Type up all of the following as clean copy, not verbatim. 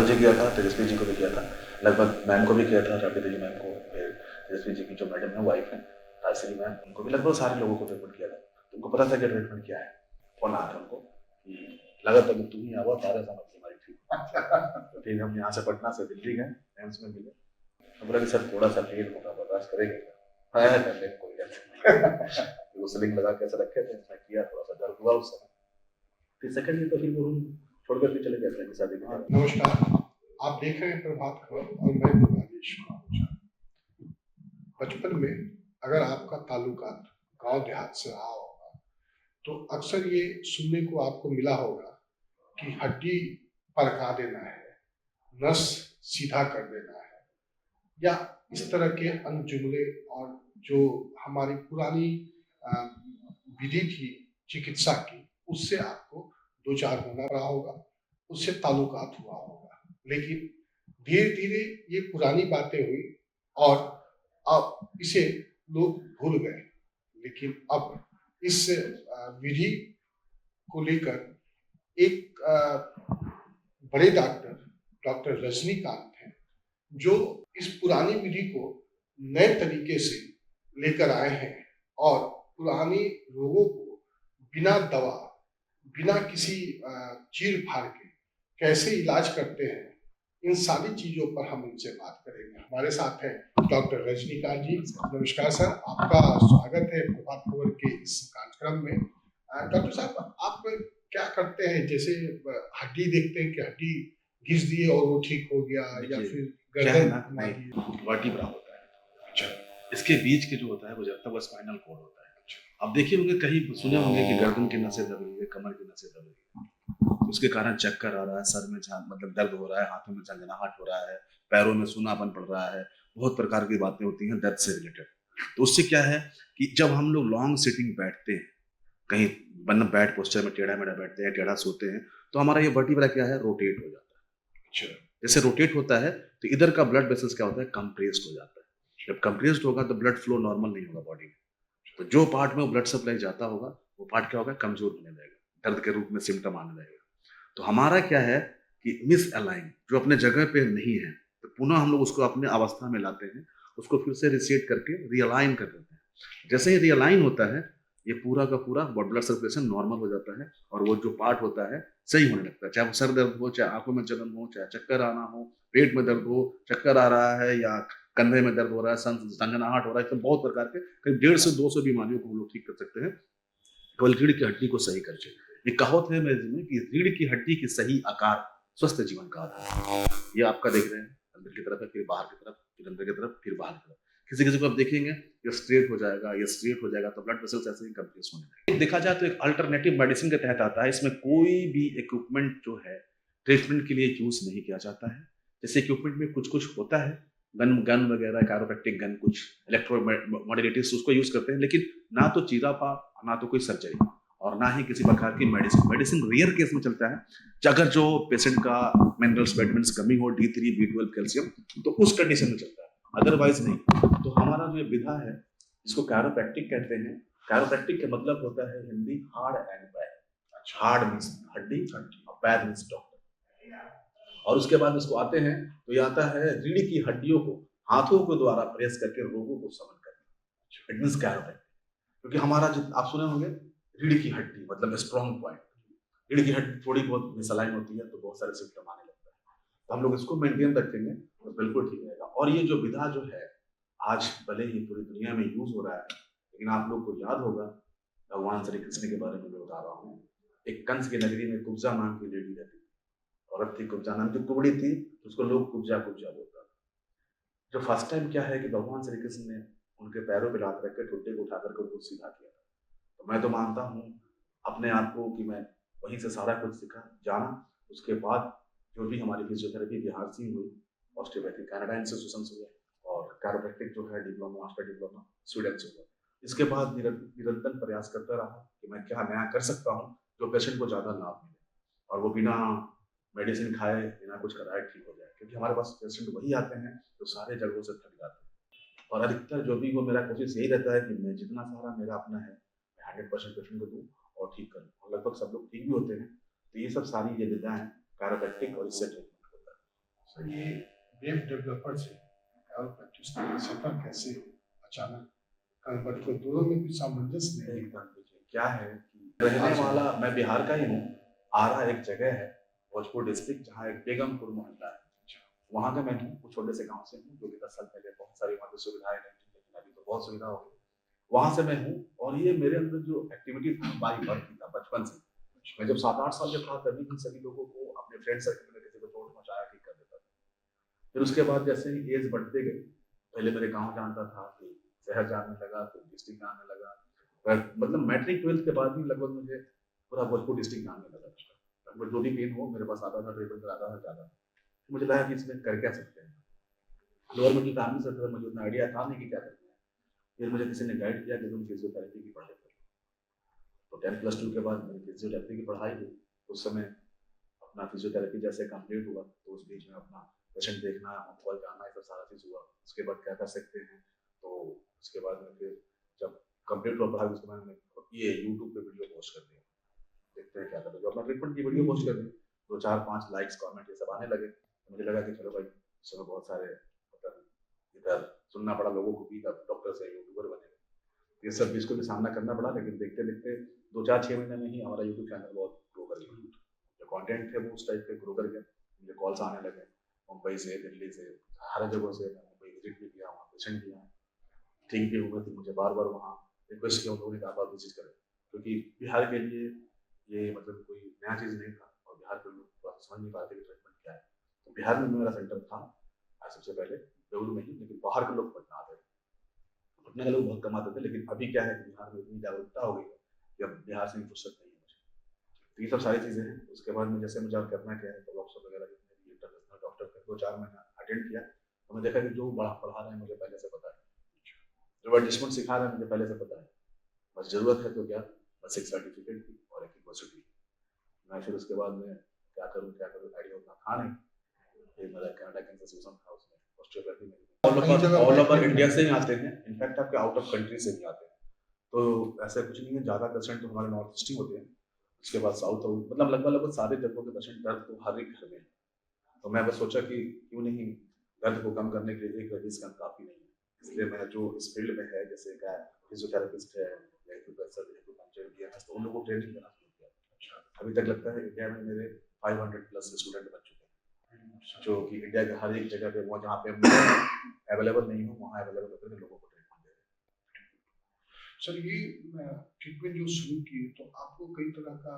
राहुल जी किया था, तेजस्वी जी को भी किया था, लगभग मैम को भी किया था, राबड़ी देवी मैम को, फिर तेजस्वी जी की जो मैडम है वाइफ है राजश्री मैम, उनको भी लगभग सारे लोगों को ट्रीटमेंट किया था। तो उनको पता था कि ट्रीटमेंट क्या है। फोन आया था उनको कि लगा था कि तुम ही आवा तारे साहब बीमारी ठीक। तो फिर हम यहाँ से पटना से दिल्ली गए, एम्स में मिले। तो बोला कि सर थोड़ा सा पेन होगा, बर्दाश्त करेंगे क्या? हाँ कर ले, कोई बात वो स्लिंग लगा के ऐसे रखे थे, मैं किया, थोड़ा सा दर्द हुआ उस समय। फिर सेकंड डे तो फिर वो रूम छोड़कर भी चले गए अपने शादी के बाद। नमस्कार, आप देख रहे हैं प्रभात खबर और मैं योगेश कुमार। बचपन में अगर आपका ताल्लुकात गांव देहात से रहा होगा तो अक्सर ये सुनने को आपको मिला होगा कि हड्डी पड़का देना है, नस सीधा कर देना है, या इस तरह के अन्य जुमले और जो हमारी पुरानी विधि थी चिकित्सा की, उससे आपको दो चार होना रहा होगा, उससे ताल्लुकात हुआ होगा। लेकिन धीरे धीरे ये पुरानी बातें हुई और अब इसे लोग भूल गए। लेकिन अब इस विधि को लेकर एक बड़े डॉक्टर रजनीकांत हैं, जो इस पुरानी विधि को नए तरीके से लेकर आए हैं और पुराने रोगों को बिना दवा, बिना किसी चीर फाड़ के कैसे इलाज करते हैं, इन सारी चीजों पर हम उनसे बात करेंगे। हमारे साथ है डॉक्टर रजनीकांत जी। नमस्कार सर, आपका स्वागत है प्रभात खबर के इस कार्यक्रम में। डॉक्टर साहब, आप क्या करते हैं? जैसे हड्डी देखते हैं कि हड्डी घिस दिए और वो ठीक हो गया, या फिर गर्दन वर्टिब्रा होता है। अच्छा, इसके बीच के जो होता है वो जब तक वो स्पाइनल कॉर्ड होता है। अब देखिए होंगे, कहीं सुने होंगे कि गर्दन की नसें दब रही है, कमर की नसें दब रही है, उसके कारण चक्कर आ रहा है, सर में मतलब दर्द हो रहा है, हाथों में झंझनाहट हो रहा है, पैरों में सूनापन पड़ रहा है, बहुत प्रकार की बातें होती हैं दर्द से रिलेटेड। तो उससे क्या है कि जब हम लोग लॉन्ग सिटिंग बैठते हैं, कहीं बैठ पोस्चर में टेढ़ा मेढ़ा बैठते हैं, टेढ़ा सोते हैं, तो हमारा ये वर्टिब्रा क्या है, रोटेट हो जाता है। अच्छा, जैसे रोटेट होता है तो इधर का ब्लड वेसल्स क्या होता है, कंप्रेस्ड हो जाता है। जब कंप्रेस्ड होगा तो ब्लड फ्लो नॉर्मल नहीं होगा बॉडी में, तो जो पार्ट में वो ब्लड सप्लाई जाता होगा वो पार्ट क्या होगा, कमजोर होने लगेगा, दर्द के रूप में सिम्टम आने लगेगा। तो हमारा क्या है कि मिस अलाइन जो अपने जगह पे नहीं है, तो पुनः हम लोग उसको अपने अवस्था में लाते हैं, उसको फिर से रिसेट करके रियलाइन कर देते हैं। जैसे ही रियलाइन होता है, ये पूरा का पूरा ब्लड सर्कुलेशन नॉर्मल हो जाता है और वो जो पार्ट होता है सही होने लगता है। चाहे वो सर दर्द हो, चाहे आंखों में जलन हो, चाहे चक्कर आना हो, पेट में दर्द हो, चक्कर आ रहा है, या कंधे में दर्द हो रहा है, संजनाहट हो रहा है, तो बहुत प्रकार के करीब 150 से 200 बीमारियों को हम लोग ठीक कर सकते हैं केवल रीढ़ की हड्डी को सही करके। ये कहावत है मेरे में कि रीढ़ की हड्डी की सही आकार स्वस्थ जीवन का आधार है। ये आपका देख रहे हैं, अंदर की तरफ है, फिर बाहर की तरफ, फिर अंदर की तरफ, फिर बाहर की तरफ। किसी किसी को आप देखेंगे ये स्ट्रेट हो जाएगा, ये स्ट्रेट हो जाएगा, तो ब्लड वेसल्स ऐसे ही कंप्रेस होने लगेंगे। देखा जाए तो एक अल्टरनेटिव मेडिसिन के तहत आता है, इसमें कोई भी इक्विपमेंट जो है ट्रीटमेंट के लिए यूज नहीं किया जाता है। जैसे इक्विपमेंट में कुछ कुछ होता है, गन वगैरह, कैरोप्रैक्टिक गन, कुछ इलेक्ट्रोमोडलिटीज उसको यूज करते हैं, लेकिन ना तो चीरापा, ना तो कोई सर्जरी, और ना ही किसी प्रकार की मेडिसिन रेयर केस में चलता है। अगर जो पेशेंट का मिनरल्स विटामिन्स कमी हो, D3, B12, कैल्शियम, तो उस कंडीशन में चलता है, अदरवाइज नहीं। तो हमारा जो विधा है इसको कैरोप्रैक्टिक कहते हैं। कैरोप्रैक्टिक का मतलब होता है हिंदी हार्ड एंड पैर। हार्ड मीन्स हड्डी, पैर मीन्स डॉक्टर। और उसके बाद इसको आते हैं तो ये आता है रीढ़ की हड्डियों को हाथों के द्वारा प्रेस करके रोगों को समन करना, इट मीन्स कैरोप्रैक्टिक। क्योंकि हमारा आप सुने होंगे रीढ़ की हड्डी मतलब स्ट्रॉन्ग पॉइंट, रीढ़ की हड्डी थोड़ी बहुत मिसलाइन होती है तो बहुत सारे सिम्टम आने लगता है। तो हम लोग इसको मेंटेन रखेंगे तो बिल्कुल ठीक रहेगा। और ये जो विधा जो है आज भले ही पूरी दुनिया में यूज हो रहा है, लेकिन आप लोग को याद होगा भगवान श्री कृष्ण के बारे में मैं बता रहा हूँ। एक कंस की नगरी में कुब्जा नाम की लेडी रहती थी, औरत थी कुब्जा नाम, जो कुबड़ी थी उसको लोग कुब्जा कुब्जा बोलता था। जो फर्स्ट टाइम क्या है कि भगवान श्री कृष्ण ने उनके पैरों पर हाथ रख कर ठुड्डे को उठा करके उनको सीधा किया था। तो मैं तो मानता हूँ अपने आप को कि मैं वहीं से सारा कुछ सीखा जाना। उसके बाद जो भी हमारी फिजियोथेरेपी बिहार से हुई, ऑस्टियोपैथिक कनाडा इंस्टीट्यूशन से हुआ, और कैरोप्रैक्टिक जो है डिप्लोमा, मास्टर डिप्लोमा स्वीडन से हुआ। इसके बाद निरंतर प्रयास करता रहा कि मैं क्या नया कर सकता हूँ जो पेशेंट को ज़्यादा लाभ मिले और वो बिना मेडिसिन खाए, बिना कुछ कराए ठीक हो जाए। क्योंकि हमारे पास पेशेंट वही आते हैं जो सारे जगहों से थक जाते हैं, और अधिकतर जो भी वो मेरा कोशिश यही रहता है कि मैं जितना सारा मेरा अपना है 100% पेशेंट को दूँ और ठीक करूँ, और लगभग सब लोग ठीक भी होते हैं। तो ये सब सारी ये विधा है कैरोप्रैक्टिक, और इससे ट्रीटमेंट होता है। सर ये वेब डेवलपर से और प्रैक्टिस सफर कैसे अचानक कन्वर्ट को दोनों में कुछ सामंजस्य नहीं है। एकदम देखिए क्या है कि रहने वाला मैं बिहार का ही हूँ। आरा एक जगह है भोजपुर डिस्ट्रिक्ट, जहाँ एक बेगमपुर मोहल्ला है, वहाँ का मैं हूँ। वो छोटे से गांव से हूँ, जो कि 10 साल पहले बहुत सारी वहाँ पे सुविधाएं नहीं थी, लेकिन अभी तो बहुत सुविधा हो गई। वहाँ से मैं हूँ, और ये मेरे अंदर जो एक्टिविटी था बाई बर्थ की था बचपन से। मैं जब 7-8 साल का था तभी इन सभी लोगों को अपने फ्रेंड सर्कल में किसी को चोट पहुंचाया ठीक कर देता था। फिर उसके बाद जैसे ही एज बढ़ते गए, पहले मेरे गांव जानता था, फिर शहर जानने लगा, फिर डिस्ट्रिक्ट जानने लगा। मतलब मैट्रिक 12th के बाद ही लगभग मुझे पूरा भोजपुर डिस्ट्रिक्ट जानने लगा। लगभग जो भी पेन हो मेरे पास आता था, ट्रीटमेंट कराता था ज़्यादा। मुझे लगा कि इसमें कर क्या सकते हैं। लोअर मिडिल फैमिली से था, मुझे उतना आइडिया था नहीं कि क्या करना है। फिर मुझे किसी ने गाइड किया कि तुम फिजियोथेरेपी की पढ़ाई करो। तो 10+2 के बाद मैंने फिजियोथेरेपी की पढ़ाई की। उस समय अपना फिजियोथेरेपी जैसे कंप्लीट हुआ तो उस बीच में अपना पेशेंट देखना, हॉस्पिटल जाना, ये सब सारा चीज़ हुआ। उसके बाद क्या कर सकते हैं, तो उसके बाद में फिर जब कंप्लीट हुआ पढ़ाई, उसके बाद मैंने ये यूट्यूब पे वीडियो पोस्ट कर दिया, देखते हैं क्या करते हैं। जो अपना ट्रीटमेंट की वीडियो पोस्ट कर दी, 2-4-5 लाइक्स कमेंट ये सब आने लगे। तो मुझे लगा कि चलो भाई, इस समय बहुत सारे मतलब इधर सुनना पड़ा लोगों को भी डॉक्टर से यूट्यूबर बने। ये सब इसको भी सामना करना पड़ा, लेकिन देखते देखते 2-4-6 महीने में ही हमारा यूट्यूब चैनल बहुत ग्रो कर गया। जो कंटेंट थे वो उस टाइप के ग्रो कर गया। मुझे कॉल्स आने लगे मुंबई से, दिल्ली से, हर जगह से। मैं मुंबई विजिट भी किया, वहाँ पेशेंट भी आए, ठीक भी हुए। तो मुझे बार बार वहाँ रिक्वेस्ट किया उन लोगों ने, आप विजिट करें, क्योंकि बिहार के लिए ये मतलब कोई नया चीज़ नहीं था, और बिहार के लोग थोड़ा समझ नहीं पाते कि ट्रीटमेंट क्या है। तो बिहार में मेरा सेंटर था सबसे पहले, बेंगलुरु में ही, लेकिन बाहर के लोग पटना आते थे। पटना के लोग बहुत कम आते थे, लेकिन अभी क्या है कि बिहार में इतनी जागरूकता हो गई है कि अब बिहार से फुर्सत नहीं है मुझे। तो ये सब सारी चीज़ें हैं। उसके बाद में जैसे मुझे अब करना क्या है, तो वर्कशॉप वगैरह जितने भी इंटरनेशनल डॉक्टर थे 2-4 महीना अटेंड किया, तो मैं देखा कि जो पढ़ा रहे हैं मुझे पहले से पता है, जो एडजस्टमेंट सिखा रहे हैं मुझे पहले से पता है। बस ज़रूरत है तो क्या, बस एक सर्टिफिकेट की और एक यूनिवर्सिटी। मैं फिर उसके बाद में क्या करूँ आइडिया उतना था नहीं। फिर मेरा कनाडा का इंस्टीट्यूशन था, उसमें ऑस्टियोपैथी में ऑल ओवर इंडिया से ही आते हैं, इनफैक्ट आपके आउट ऑफ कंट्री से भी आते हैं। तो ऐसा कुछ नहीं है, ज़्यादा पेशेंट तो हमारे नॉर्थ ईस्ट ही होते हैं। उसके बाद साउथ मतलब लगभग सारे जगहों के पेशेंट दर्द तो हर एक घर में है। तो मैं बस सोचा कि क्यों नहीं, दर्द को कम करने के लिए एक रजिस का काफ़ी नहीं है। इसलिए मैं जो इस फील्ड में है, जैसे क्या फिजियोथेरेपिस्ट है या तो उन लोगों को ट्रेनिंग देना शुरू किया। अभी तक लगता है इंडिया में मेरे 500+ स्टूडेंट बन चुके हैं, जो कि इंडिया के हर एक जगह पे, वो जहाँ पे अवेलेबल नहीं हो वहाँ अवेलेबल होकर लोगों को ट्रीटमेंट दे रहे हैं। सर ये ट्रीटमेंट जो शुरू किए तो आपको कई तरह का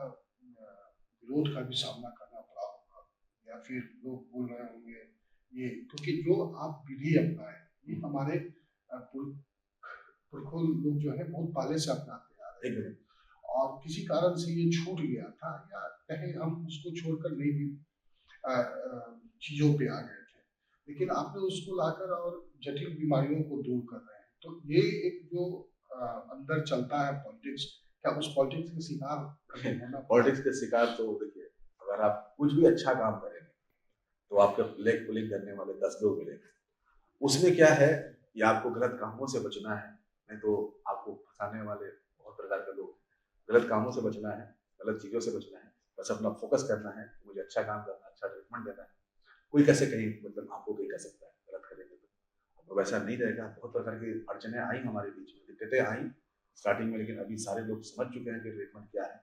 विरोध का भी सामना करना पड़ा होगा, या फिर लोग बोल रहे होंगे ये, क्योंकि जो आप विधि अपनाए ये हमारे पुरखों लोग जो है बहुत पहले से अपनाते आ रहे हैं, और किसी कारण से ये छूट गया था, या कहीं हम उसको छोड़कर नई भी चीजों पे आ गए थे, लेकिन आपने उसको लाकर और जटिल बीमारियों को दूर कर रहे हैं। तो ये एक जो अंदर चलता है पॉलिटिक्स, क्या उस पॉलिटिक्स के शिकार होना? पॉलिटिक्स के शिकार तो देखिए, अगर आप कुछ भी अच्छा काम करेंगे तो आपके लेग पुलिंग करने वाले 10 लोग मिलेंगे। उसमें क्या है कि आपको गलत कामों से बचना है, नहीं तो आपको फंसाने वाले बहुत प्रकार के लोग। गलत कामों से बचना है, गलत चीज़ों से बचना है, बस अपना फोकस करना है, मुझे अच्छा काम करना है, अच्छा ट्रीटमेंट देना है। कोई कैसे कहीं मतलब आपको कोई कह सकता है गलत करेंगे तो वैसा नहीं रहेगा। बहुत प्रकार की अड़चनें आई हमारे बीच में, दिक्कतें आई स्टार्टिंग में, लेकिन अभी सारे लोग समझ चुके हैं कि ट्रीटमेंट क्या है।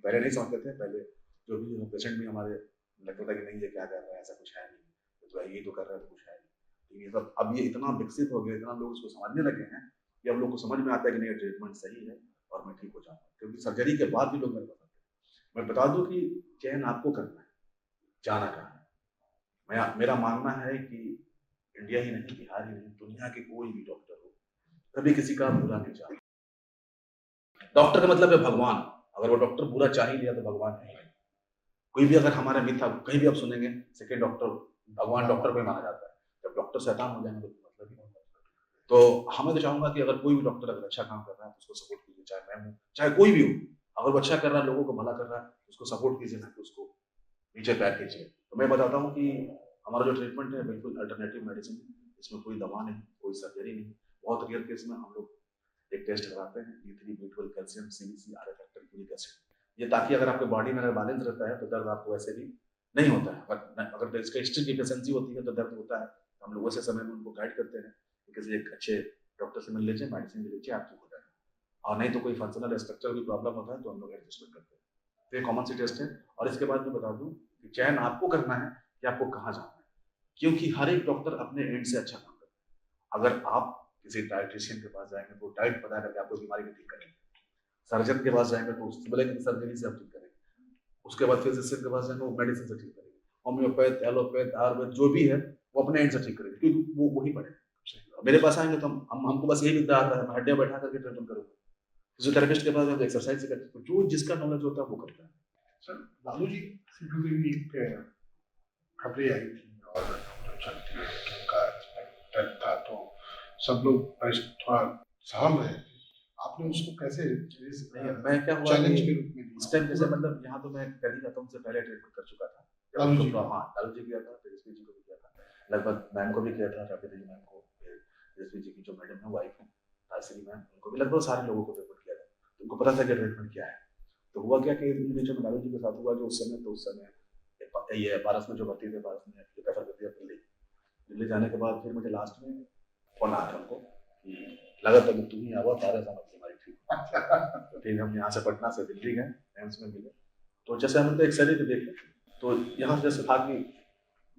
पहले नहीं समझते थे, पहले जो भी पेशेंट भी हमारे लगता था कि नहीं ये क्या कर रहा है, ऐसा कुछ है नहीं, तो ये तो कर रहा है तो कुछ है नहीं। ये सब अब ये इतना विकसित हो गया, इतना लोग इसको समझने लगे हैं कि अब लोग को समझ में आता है कि नहीं ट्रीटमेंट सही है और मैं ठीक हो जाऊँगा। क्योंकि सर्जरी के बाद भी लोग मेरे पास आते हैं। मैं बता दूँ कि चयन आपको करना है, जाना कहाँ है। मेरा मानना है कि इंडिया ही नहीं, बिहार ही नहीं, दुनिया के कोई भी डॉक्टर हो, कभी किसी का बुरा नहीं चाहता। डॉक्टर का मतलब है भगवान। अगर वो डॉक्टर बुरा चाह ही लिया तो भगवान है ही नहीं। कोई भी अगर हमारे मिथ कहीं भी आप सुनेंगे सेकंड डॉक्टर, भगवान डॉक्टर को ही माना जाता है। जब डॉक्टर शैतान हो जाएंगे तो मतलब ही नहीं होगा। तो हमें तो चाहूंगा कि अगर कोई भी डॉक्टर अगर अच्छा काम कर रहा है तो उसको सपोर्ट कीजिए, चाहे मैं हूँ चाहे कोई भी हो। अगर वो अच्छा कर रहा है, लोगों को भला कर रहा है, उसको सपोर्ट कीजिए, ना कि उसको नीचे पैर कीजिए। तो मैं बताता हूँ कि हमारा जो ट्रीटमेंट है बिल्कुल अल्टरनेटिव मेडिसिन, इसमें कोई दवा नहीं, कोई सर्जरी नहीं। बहुत रियल केस में हम लोग एक टेस्ट कराते हैं, D3, B12, calcium, CBC, RF factor, uric acid, ये ताकि अगर आपके बॉडी में अगर बैलेंस रहता है तो दर्द आपको वैसे भी नहीं होता है। अगर इसका हिस्ट्री डिफिशिएंसी होती है तो दर्द होता है, तो हम लोग ऐसे समय में उनको गाइड करते हैं कि किसी एक अच्छे डॉक्टर से मिल लीजिए, मेडिसिन ले लीजिए, आप ठीक हो जाएगा। और नहीं तो कोई फंक्शनल स्ट्रक्चर की प्रॉब्लम होता है तो हम लोग एडजस्टमेंट करते हैं। तो ये कॉमन सी टेस्ट है। और इसके बाद मैं बता दूं कि चयन आपको करना है कि आपको कहाँ जाना है, क्योंकि हर एक डॉक्टर अपने एंड से अच्छा काम करता है। अगर आप किसी डाइटिशियन के पास जाएंगे तो डाइट पता करके आपको बीमारी को ठीक करेंगे, सर्जन के पास जाएंगे तो उससे बोलेंगे कि सर्जरी से आप ठीक करेंगे, उसके बाद फिजिशियन के पास जाएंगे वो मेडिसिन से ठीक करेंगे, होम्योपैथ, एलोपैथ, आयुर्वेद जो भी है वो अपने एंड से ठीक करेंगे, क्योंकि वो वही पढ़े। मेरे पास आएंगे तो हमको बस यही विद्या आता है, मैं हड्डियां बैठा करके ट्रीटमेंट करूंगा। फिजियोथेरेपिस्ट के पास जाएंगे एक्सरसाइज करते, तो जो जिसका नॉलेज होता है वो करता है। सर लालू जी से जुड़ी हुई एक खबरें आई थी और जो चलती है कि उनका एक्सपेक्टेड था, तो सब लोग थोड़ा सहम रहे थे। आपने उसको कैसे मैं क्या हुआ चैलेंज कि के रूप में लिया? उस टाइम जैसे मतलब यहाँ तो मैं कर ही जाता हूँ, उससे पहले ट्रीटमेंट कर चुका था। लालू जी हाँ, लालू जी किया था, फिर एसपी जी को भी किया था, लगभग मैम को भी किया था, राबड़ी देवी मैम को, फिर एसपी जी की जो मैडम है वाइफ है तासरी मैम, उनको भी लगभग सारे लोगों को ट्रीटमेंट किया था। तो उनको पता था कि ट्रीटमेंट क्या है। तो हुआ क्या कि इन बीचों में लालू जी के साथ हुआ जो उस समय ये पारस में जो भर्ती थे, पारस में रेफर कर दिया दिल्ली। दिल्ली जाने के बाद फिर मुझे लास्ट में फोन आया उनको कि लगा था कि तुम ही आवा तारे समझ हमारी ठीक। तो फिर हम यहाँ से पटना से दिल्ली गए, एम्स में मिले। तो जैसे हम उनको एक्सरे पे देखे तो यहाँ से जैसे था कि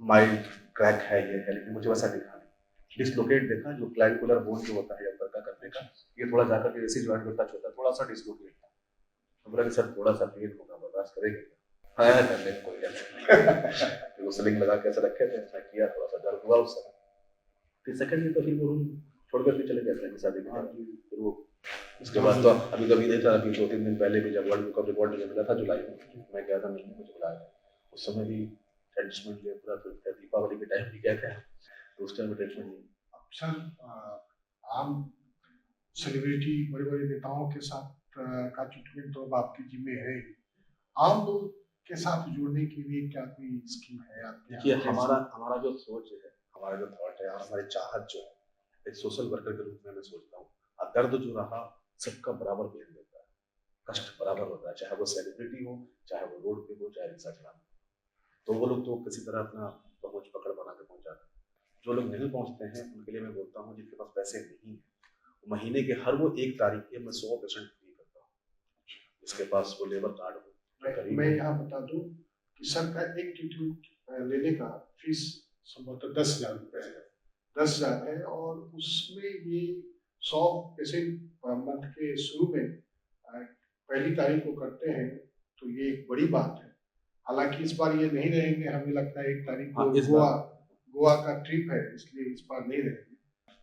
माइल्ड क्रैक है ये है, लेकिन मुझे वैसा दिखा नहीं। डिसलोकेट देखा, जो क्लाविकुलर बोन जो होता है ऊपर का करने का, ये थोड़ा जाकर के एसी जॉइंट में टच होता है, थोड़ा सा डिसलोकेट था। तो बोला कि सर थोड़ा सा पेन होगा, बर्दाश्त करेंगे? हाँ कर ले, कोई फिर वो स्लिंग लगा के ऐसे रखे थे, ऐसा किया, थोड़ा सा दर्द हुआ उस समय। फिर सेकंड डे तो फिर वो रूम छोड़कर भी चले गए थे शादी के बाद। फिर वो उसके बाद तो अभी कभी नहीं था, अभी 2-3 दिन पहले भी जब वर्ल्ड कप रिकॉर्ड मिला था जुलाई में, मैं गया था मिलने, मुझे बुलाया था। उस समय भी एडजस्टमेंट लिया पूरा, फिर दीपावली के टाइम भी गए थे तो उस टाइम ट्रीटमेंट लिया। अक्सर आम सेलिब्रिटी बड़े बड़े नेताओं के साथ का ट्रीटमेंट तो अब आपकी जिम्मे है ही। आम लोग के साथ जुड़ने के लिए क्या कोई स्कीम है आपके? देखिए हमारा जो सोच है, हमारा जो थॉट है और हमारी चाहत जो है, एक सोशल वर्कर के रूप में मैं सोचता हूँ, दर्द जो रहा सबका बराबर बेन देता है, कष्ट बराबर होता है, चाहे वो सेलिब्रिटी हो, चाहे वो रोड पे हो, चाहे रिक्शा चलाना। तो वो लोग तो किसी तरह अपना पहुंच पकड़ बना के पहुंच जाते हैं। जो लोग नहीं पहुंचते हैं उनके लिए मैं बोलता हूँ जिनके पास पैसे नहीं है, महीने के हर वो 1 तारीख के मैं 100% फ्री करता हूँ। जिसके पास वो लेबर कार्ड हो, मैं यहाँ बता दूं कि सर का एक ट्रीटमेंट लेने का फीस संभवतः 10,000 रुपए है, 10,000 है। और उसमें ये 100 पेशेंट मंथ के शुरू में पहली तारीख को करते हैं, तो ये एक बड़ी बात है। हालांकि इस बार ये नहीं रहेंगे, हमें लगता है 1 तारीख को गोवा का ट्रिप है, इसलिए इस बार नहीं रहेंगे।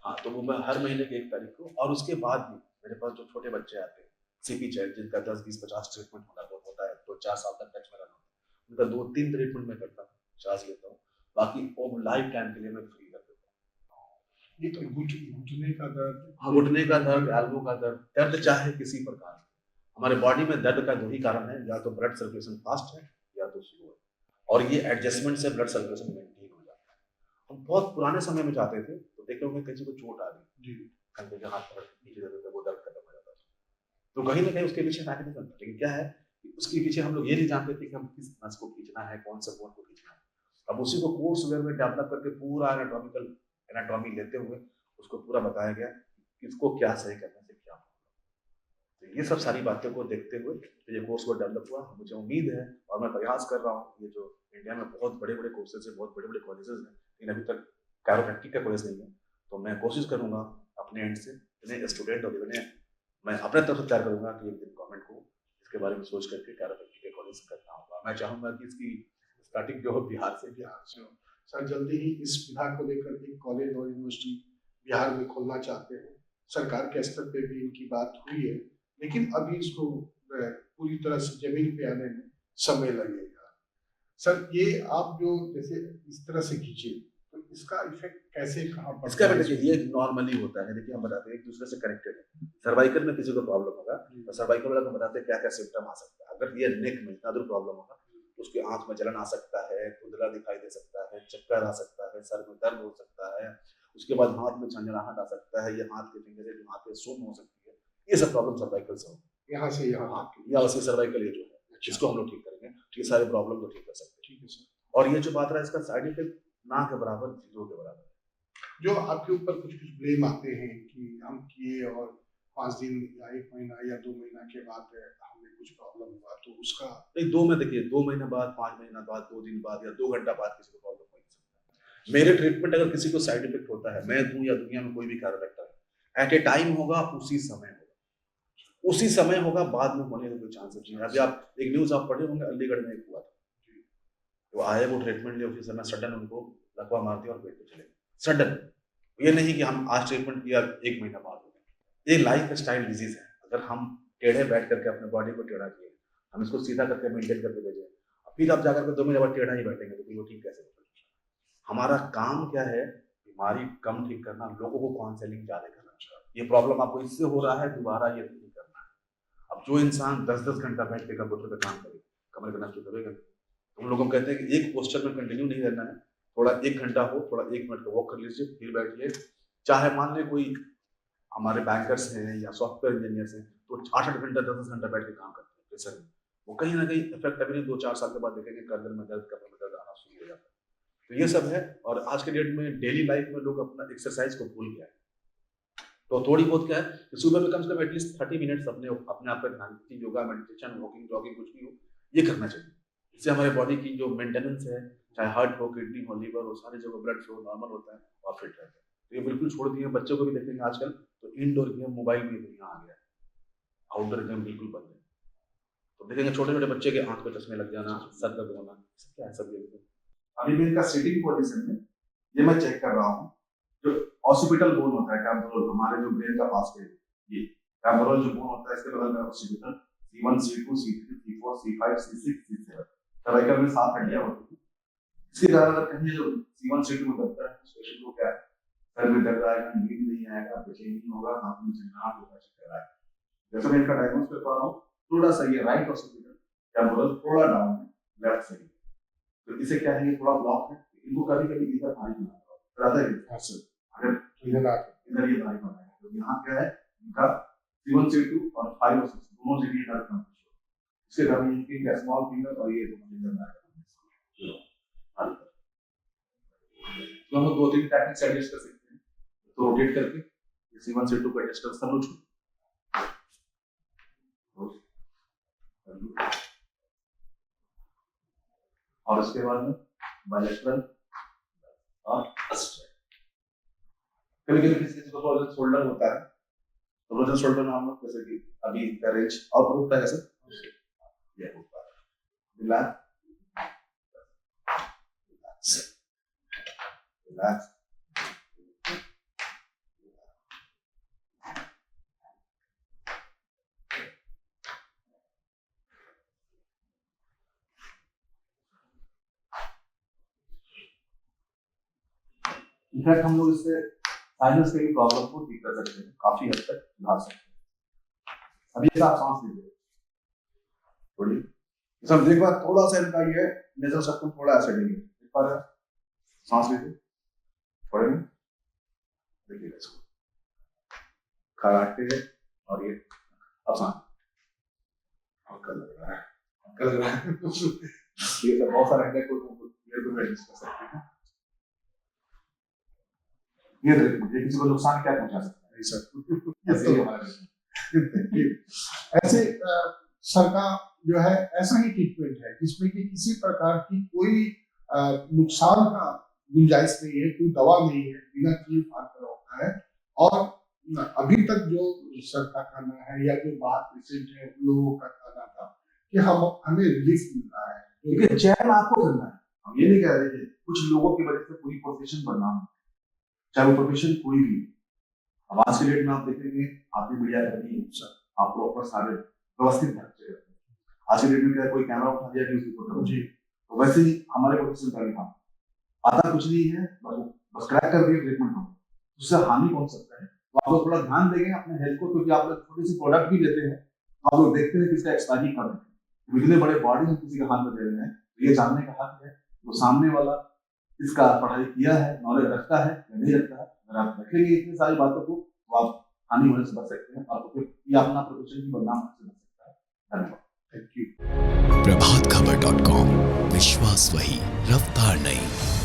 हाँ, तो वो मैं हर महीने की 1 तारीख को, और उसके बाद भी मेरे पास जो छोटे बच्चे आते हैं सीपी चैट, जिनका 10, 20, 50 ट्रीटमेंट होता है, तो 4 साल तक टच में रहना होता है, उनका 2-3 ट्रीटमेंट मैं करता हूँ, चार्ज लेता हूँ, बाकी वो लाइफ टाइम के लिए मैं फ्री कर देता हूँ। ये तो घुटने का दर्द, घुटने का दर्द, एल्बो का दर्द चाहे किसी प्रकार, हमारे बॉडी में दर्द का 2 ही कारण है, या तो ब्लड सर्कुलेशन फास्ट है या तो स्लो है, और ये एडजस्टमेंट से ब्लड सर्कुलेशन मेंटेन हो जाता है। हम बहुत पुराने समय में जाते थे तो देखे होंगे किसी को चोट आ गई, कंधे के हाथ पर नीचे देते थे, वो दर्द खत्म हो जाता था। तो कहीं ना कहीं उसके पीछे मैकेनिज्म था, लेकिन क्या है कि उसके पीछे हम लोग ये नहीं जानते थे कि हम किस नस को खींचना है, कौन सा बोन को खींचना है। अब उसी को कोर्स वेयर में डेवलप करके पूरा एनाटॉमी लेते हुए उसको पूरा बताया गया किसको क्या सही करने से क्या। तो ये सब सारी बातों को देखते हुए तो ये कोर्स को डेवलप हुआ। मुझे उम्मीद है और मैं प्रयास कर रहा हूँ, ये जो इंडिया में बहुत बड़े बड़े कोर्सेज है, बहुत बड़े बड़े कॉलेजेस हैं, लेकिन अभी तक कैरोप्रैक्टिक का कॉलेज नहीं है, तो मैं कोशिश करूंगा अपने एंड से इतने स्टूडेंट और इतने मैं अपने तरफ से तैयार करूंगा कि एक दिन गवर्नमेंट को इसके बारे में सोच करके कैरोप्रैक्टिक के कॉलेज करना होगा। मैं चाहूंगा कि इसकी स्टार्टिंग जो हो बिहार से हो। सर जल्दी ही इस विधा को लेकर एक कॉलेज और यूनिवर्सिटी बिहार में खोलना चाहते हैं, सरकार के स्तर पे भी इनकी बात हुई है, लेकिन अभी इसको पूरी तरह से जमीन पे आने में समय लगेगा। सर ये आप जो जैसे इस तरह से खींचे तो इसका इफेक्ट कैसे कहाँ पर? इसका देखिए ये नॉर्मली होता है, देखिए हम बताते हैं एक दूसरे से कनेक्टेड है। सर्वाइकल में किसी को प्रॉब्लम होगा तो सर्वाइकल वाला को बताते हैं क्या क्या सिम्टम आ सकता है। अगर ये नेक में इतना प्रॉब्लम होगा तो उसकी आंख में जलन आ सकता है, धुंधला दिखाई दे सकता है, चक्कर आ सकता है, सर में दर्द हो सकता है, उसके बाद हाथ में झंझनाहट आ सकता है, ये हाथ के फिंगर जो हाथ में सुन्न हो सकती है, ये सब प्रॉब्लम सर्वाइकल से होगी। यहाँ से यहाँ या उसकी सर्वाइकल ये जो है जिसको हम लोग ठीक करेंगे, ये सारे प्रॉब्लम को ठीक कर सकते हैं। ठीक है सर। और ये जो बात रहा है इसका साइड इफेक्ट ना के बराबर, जीरो के बराबर। जो आपके ऊपर कुछ कुछ ब्लेम आते हैं कि हम किए और 5 दिन या 1 महीना या 2 महीना के बाद हमें कुछ प्रॉब्लम हुआ, तो उसका नहीं, 2 में देखिए 2 महीने बाद, 5 महीना बाद, 2 दिन बाद या 2 घंटा बाद किसी को प्रॉब्लम हो सकता है। मेरे ट्रीटमेंट अगर किसी को साइड इफेक्ट होता है, मैं दूं या दुनिया में कोई भी कैरोप्रैक्टर, एट ए टाइम होगा, उसी समय होगा, उसी समय होगा, बाद में होने का कोई चांसेस नहीं है। अभी आप एक न्यूज आप पढ़े होंगे, अलीगढ़ में एक हुआ था, तो आए वो ट्रीटमेंट लिए, उसी समय सडन उनको लकवा मार दिया और पेट पे चले गए सडन। ये नहीं कि हम आज ट्रीटमेंट किया 1 महीना बाद हो गया। ये लाइफ स्टाइल डिजीज है। अगर हम टेढ़े बैठ करके अपने बॉडी को टेढ़ा किए, हम इसको सीधा करके मेंटेन करके भेजे, फिर आप जाकर के 2 महीने बाद टेढ़ा ही बैठेंगे, तो फिर वो ठीक कैसे होगा? हमारा काम क्या है? बीमारी कम ठीक करना, लोगों को काउंसलिंग ज्यादा करना। ये प्रॉब्लम आपको इससे हो रहा है, दोबारा ये नहीं करना है। अब जो इंसान 10-10 घंटा बैठ के कंप्यूटर पे काम करे, कमर का नष्ट करेगा। हम लोग हम कहते हैं कि एक पोस्चर में कंटिन्यू नहीं रहना है, थोड़ा 1 घंटा हो, थोड़ा 1 मिनट का वॉक कर लीजिए, फिर बैठिए। चाहे मान लें कोई हमारे बैंकर्स हैं या सॉफ्टवेयर इंजीनियर्स हैं, तो 8-8 घंटा 10-10 घंटा बैठ के काम करते हैं प्रेशर में, वो कहीं ना कहीं इफेक्ट अभी 2-4 साल के बाद देखेंगे गर्दन में दर्द, कमर में दर्द आना शुरू हो जाता है। तो ये सब है। और आज के डेट में डेली लाइफ में लोग अपना एक्सरसाइज को भूल गया है। तो थोड़ी बहुत क्या है कि सुबह में कम से कम एटलीस्ट 30 मिनट्स अपने अपने आप पे ध्यान दीजिए, योगा, मेडिटेशन, वॉकिंग, जॉगिंग, कुछ भी हो, ये करना चाहिए। इससे हमारे बॉडी की जो मेंटेनेंस है, चाहे हार्ट हो, किडनी हो, लीवर हो, सारी जगह ब्लड फ्लो नॉर्मल होता है और फिट रहता है। तो ये बिल्कुल छोड़ दिए। बच्चों को भी देखेंगे आजकल तो इंडोर गेम, मोबाइल में दुनिया आ गया है, आउटडोर गेम बिल्कुल बंद है। तो देखेंगे छोटे छोटे बच्चे के आंख पे चश्मे लग जाना, सर दर्द होना, क्या है सब ये। अभी भी इनका सिटिंग पोजीशन में ये मैं चेक कर रहा हूँ, जो ऑसिपिटल बोन होता है, टेम्पोरल, हमारे जो ब्रेन का पास है, ये टेम्पोरल जो बोन होता है, इसके बगल में occipital C1, C2, C3, C4, C5, C6, C7 cervical में 7 हड्डियां होती हैं। इसके कारण अगर कहीं जो C1, C2 में दर्द है, पेशेंट को क्या है, सर में दर्द आएगा, नींद नहीं आएगा, बेचैनी होगा, हाथ में चिकनाहट होगा, चक्कर आएगा। जैसे मैं इनका डायग्नोस कर पा रहा हूँ, थोड़ा सा ये राइट ऑसिपिटल टेम्पोरल थोड़ा डाउन है, लेफ्ट साइड, तो इसे क्या है, ये थोड़ा ब्लॉक है। इनको कभी-कभी इधर भारी बनाता है, हाँ सर, अगर इधर ये भारी बनाएगा, तो यहाँ क्या है, इनका C1, C2 और 5 और 6 दोनों जगह दर्द का इसके कारण इनकी क्या स्मॉल फिंगर और ये दोनों फिंगर ना तो हम 2-3 टेक्निक्स एडजस्ट कर सकते हैं। तो रोटेट करके C1, C2 को एडजस्ट कर लो, और उसके बाद में बायलैटरल और कभी-कभी किसी को फ्रोजन शोल्डर होता है, तो फ्रोजन शोल्डर में हम लोग जैसे कि अभी का रेंज और होता है, जैसे ये होता है रिलैक्स रिलैक्स। इनफैक्ट हम लोग इससे साइनस के प्रॉब्लम को ठीक कर सकते हैं, काफी हद तक सुधार सकते हैं। अभी आप सांस लीजिए थोड़ी, सब देख बार थोड़ा सा इनका ये नेजल सर्कल थोड़ा ऐसे लेंगे, एक बार सांस लीजिए थोड़े में, देखिए इसको खराटे है और ये अब सांस हल्का लग रहा है, हल्का लग रहा है। ये सब बहुत सारे हेडेक को एडजस्ट कर सकते हैं। ये किसी को नुकसान क्या पहुंचा सकता है सर? ऐसे सर का जो है ऐसा ही ट्रीटमेंट है जिसमें कि किसी प्रकार की कोई नुकसान का गुंजाइश नहीं है, कोई दवा नहीं है, बिना किए फाड़ होता है। और अभी तक जो सर का कहना है या जो बात पेशेंट है उन लोगों का कहना था कि हमें रिलीफ मिल रहा है, क्योंकि चयन आपको करना है। हम ये नहीं कह रहे थे कुछ लोगों की वजह से पूरी प्रोफेशन बदनाम, चाहे वो प्रोफेशन कोई भी। अब आज के डेट में आप देखेंगे, आपने मीडिया करनी है, आप प्रॉपर सारे व्यवस्थित ढंग से करते हैं। आज के डेट में क्या कोई कैमरा उठा दिया न्यूज रिपोर्टर जी, तो वैसे ही हमारे प्रोफेशन का भी काम आता कुछ नहीं है, बस क्रैक कर दिए ट्रीटमेंट हो, उससे हानि पहुंच सकता है। तो आप लोग थोड़ा ध्यान देंगे अपने हेल्थ को, क्योंकि आप लोग छोटी सी प्रोडक्ट भी लेते हैं, तो आप लोग देखते हैं कि इसका एक्सपायरी कब है। इतने बड़े बॉडी हम किसी के हाथ में दे रहे हैं, ये जानने का हक है वो सामने वाला इसका पढ़ाई किया है, नॉलेज रखता है या नहीं रखता है। अगर आप रखेंगे इतनी सारी बातों को, तो आप हानि होने से बच सकते हैं और फिर ये अपना प्रोफेशन की बदनाम होने से बच सकता है। धन्यवाद। Thank you. Prabhat Khabar .com, विश्वास वही, रफ्तार नहीं।